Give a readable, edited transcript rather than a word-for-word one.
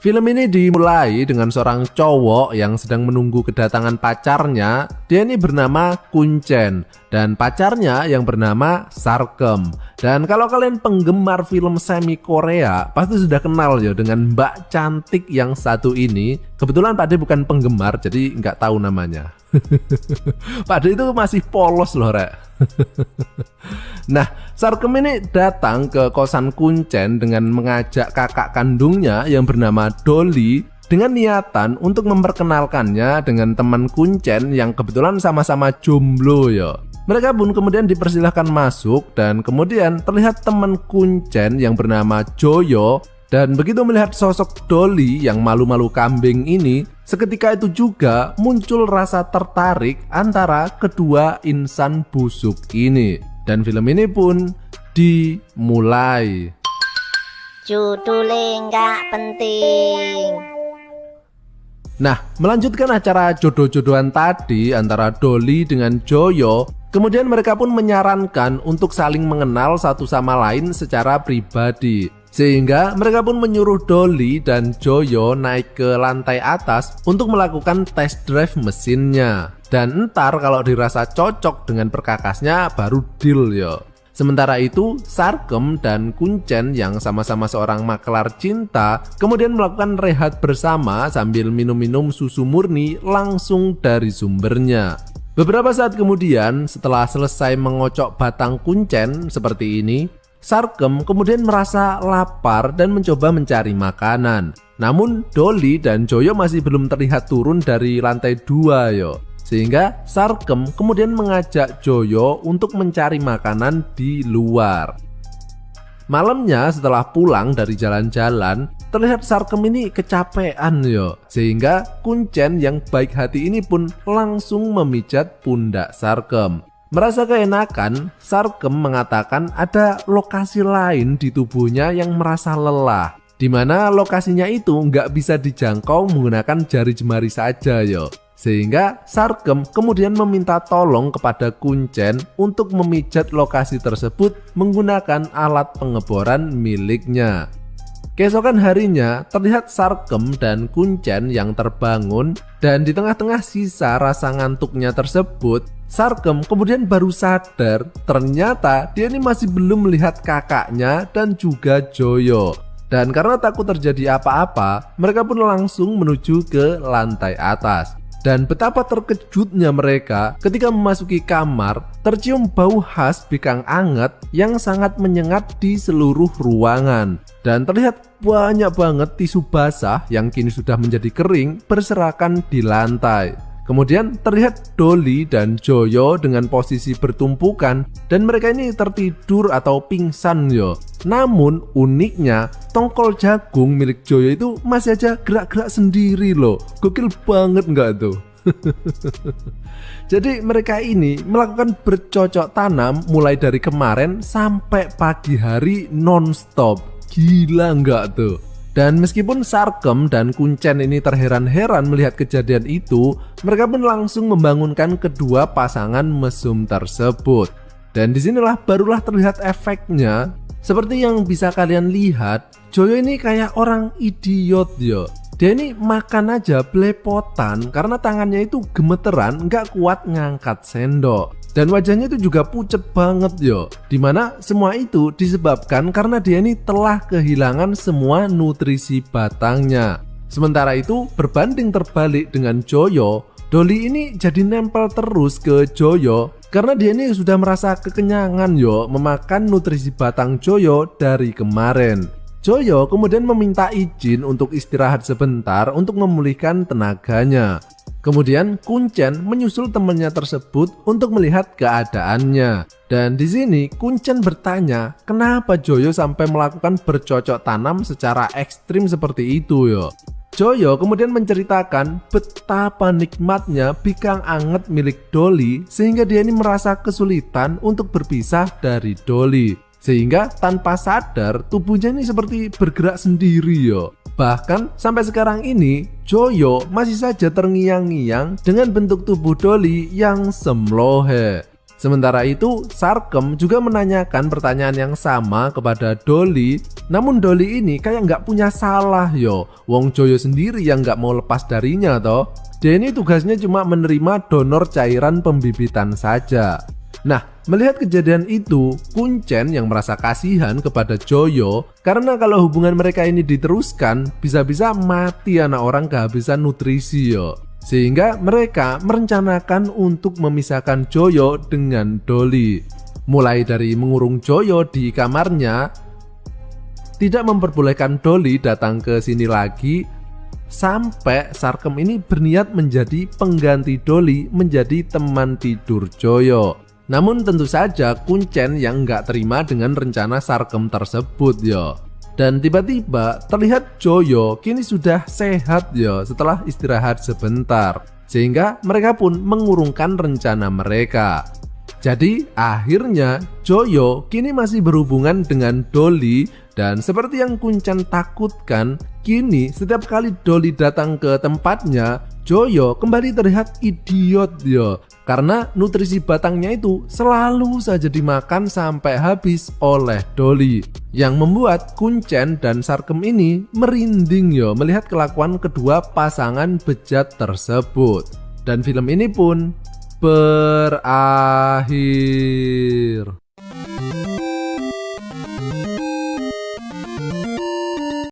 Film ini dimulai dengan seorang cowok yang sedang menunggu kedatangan pacarnya. Dia ini bernama Kuncen dan pacarnya yang bernama Sarkem. Dan kalau kalian penggemar film semi Korea pasti sudah kenal ya dengan mbak cantik yang satu ini. Kebetulan Pak De bukan penggemar jadi nggak tahu namanya. Pak De itu masih polos loh rek. Nah, Sarkem ini datang ke kosan Kuncen dengan mengajak kakak kandungnya yang bernama Dolly dengan niatan untuk memperkenalkannya dengan teman Kuncen yang kebetulan sama-sama jomblo ya. Mereka pun kemudian dipersilahkan masuk dan kemudian terlihat teman Kuncen yang bernama Joyo. Dan begitu melihat sosok Dolly yang malu-malu kambing ini, seketika itu juga muncul rasa tertarik antara kedua insan busuk ini. Dan film ini pun dimulai. Judulnya nggak penting. Nah, melanjutkan acara jodoh-jodohan tadi antara Dolly dengan Joyo, kemudian mereka pun menyarankan untuk saling mengenal satu sama lain secara pribadi. Sehingga mereka pun menyuruh Dolly dan Joyo naik ke lantai atas untuk melakukan test drive mesinnya. Dan entar kalau dirasa cocok dengan perkakasnya baru deal yo. Sementara itu Sarkem dan Kuncen yang sama-sama seorang makelar cinta kemudian melakukan rehat bersama sambil minum-minum susu murni langsung dari sumbernya. Beberapa saat kemudian setelah selesai mengocok batang kuncen seperti ini, Sarkem kemudian merasa lapar dan mencoba mencari makanan. Namun Dolly dan Joyo masih belum terlihat turun dari lantai 2 yo. Sehingga Sarkem kemudian mengajak Joyo untuk mencari makanan di luar. Malamnya setelah pulang dari jalan-jalan, terlihat Sarkem ini kecapean yo. Sehingga Kuncen yang baik hati ini pun langsung memijat pundak Sarkem. Merasa keenakan, Sarkem mengatakan ada lokasi lain di tubuhnya yang merasa lelah, di mana lokasinya itu nggak bisa dijangkau menggunakan jari jemari saja yo. Sehingga Sarkem kemudian meminta tolong kepada Kuncen untuk memijat lokasi tersebut menggunakan alat pengeboran miliknya. Keesokan harinya terlihat Sarkem dan Kuncen yang terbangun dan di tengah-tengah sisa rasa ngantuknya tersebut, Sarkem kemudian baru sadar ternyata dia ini masih belum melihat kakaknya dan juga Joyo. Dan karena takut terjadi apa-apa, mereka pun langsung menuju ke lantai atas. Dan betapa terkejutnya mereka ketika memasuki kamar, tercium bau khas bikang anget yang sangat menyengat di seluruh ruangan. Dan terlihat banyak banget tisu basah yang kini sudah menjadi kering berserakan di lantai. Kemudian terlihat Dolly dan Joyo dengan posisi bertumpukan dan mereka ini tertidur atau pingsan yo. Namun uniknya tongkol jagung milik Joyo itu masih aja gerak-gerak sendiri loh. Gokil banget nggak tuh? Jadi mereka ini melakukan bercocok tanam mulai dari kemarin sampai pagi hari non-stop. Gila nggak tuh? Dan meskipun Sarkem dan Kuncen ini terheran-heran melihat kejadian itu, mereka pun langsung membangunkan kedua pasangan mesum tersebut. Dan disinilah barulah terlihat efeknya. Seperti yang bisa kalian lihat, Joyo ini kayak orang idiot yo. Dia ini makan aja belepotan karena tangannya itu gemeteran, nggak kuat ngangkat sendok. Dan wajahnya itu juga pucet banget yo. Dimana semua itu disebabkan karena dia ini telah kehilangan semua nutrisi batangnya. Sementara itu berbanding terbalik dengan Joyo, Dolly ini jadi nempel terus ke Joyo karena dia ini sudah merasa kekenyangan yo memakan nutrisi batang Joyo dari kemarin. Joyo kemudian meminta izin untuk istirahat sebentar untuk memulihkan tenaganya. Kemudian Kuncen menyusul temannya tersebut untuk melihat keadaannya. Dan di sini Kuncen bertanya, kenapa Joyo sampai melakukan bercocok tanam secara ekstrim seperti itu yo. Joyo kemudian menceritakan betapa nikmatnya bikang anget milik Dolly sehingga dia ini merasa kesulitan untuk berpisah dari Dolly. Sehingga tanpa sadar tubuhnya ini seperti bergerak sendiri yo. Bahkan sampai sekarang ini Joyo masih saja terngiang-ngiang dengan bentuk tubuh Dolly yang semlohe. Sementara itu, Sarkem juga menanyakan pertanyaan yang sama kepada Dolly. Namun Dolly ini kayak nggak punya salah yo. Wong Joyo sendiri yang nggak mau lepas darinya toh. Dia ini tugasnya cuma menerima donor cairan pembibitan saja. Nah, melihat kejadian itu, Kuncen yang merasa kasihan kepada Joyo karena kalau hubungan mereka ini diteruskan, bisa-bisa mati anak orang kehabisan nutrisi yo. Sehingga mereka merencanakan untuk memisahkan Joyo dengan Dolly. Mulai dari mengurung Joyo di kamarnya, tidak memperbolehkan Dolly datang ke sini lagi, sampai Sarkem ini berniat menjadi pengganti Dolly menjadi teman tidur Joyo. Namun tentu saja Kuncen yang nggak terima dengan rencana Sarkem tersebut yo. Dan tiba-tiba terlihat Joyo kini sudah sehat yo setelah istirahat sebentar. Sehingga mereka pun mengurungkan rencana mereka. Jadi akhirnya Joyo kini masih berhubungan dengan Dolly. Dan seperti yang Kuncen takutkan, kini setiap kali Dolly datang ke tempatnya, Joyo kembali terlihat idiot yo. Karena nutrisi batangnya itu selalu saja dimakan sampai habis oleh Dolly. Yang membuat Kuncen dan Sarkem ini merinding yo melihat kelakuan kedua pasangan bejat tersebut. Dan film ini pun berakhir.